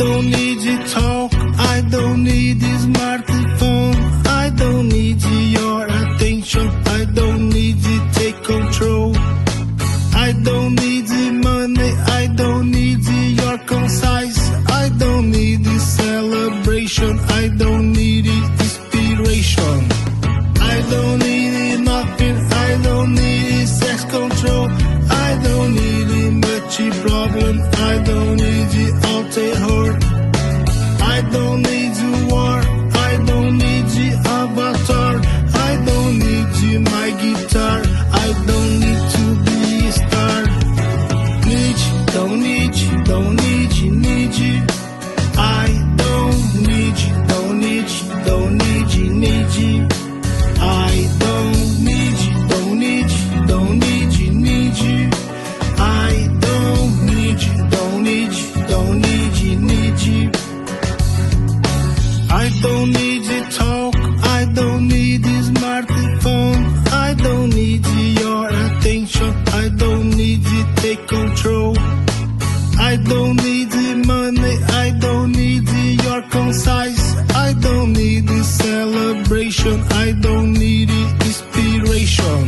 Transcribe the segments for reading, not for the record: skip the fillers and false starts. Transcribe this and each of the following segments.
don't need to talk, I don't need this smartphone, I don't need your attention, I don't need to take control. I don't need the money, I don't need your concise, I don't need the celebration, I don't need the inspiration. I don't need nothing, I don't need sex control, I don't need much problem, I don't need the outer hurt. I don't need the war, I don't need the avatar, I don't need my guitar, I don't need to be a star. Need you, don't need you, don't need you, need you. I don't need you, don't need you, don't need you, need you. I don't need you, don't need you, don't need you, need you. I don't need you, don't need you, don't need you, need you. I don't need to talk, I don't need this smartphone, I don't need your attention, I don't need to take control. I don't need the money, I don't need your concise, I don't need the celebration, I don't need the inspiration.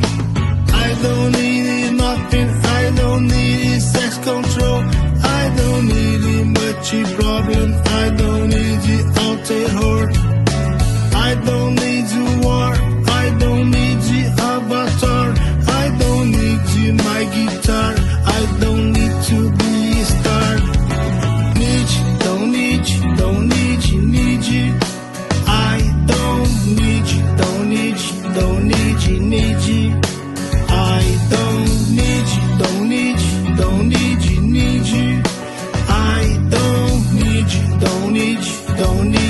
I don't need nothing, I don't need sex control, I don't need much problem, I don't need the outer hurt. I don't need the war, I don't need the avatar, I don't need my guitar, I don't need to be a star. Need you, don't need you, don't need you, need you. I don't need you, don't need you, don't need you, need you. I don't need you, don't need you, don't need you, need you. I don't need you, don't need you, don't need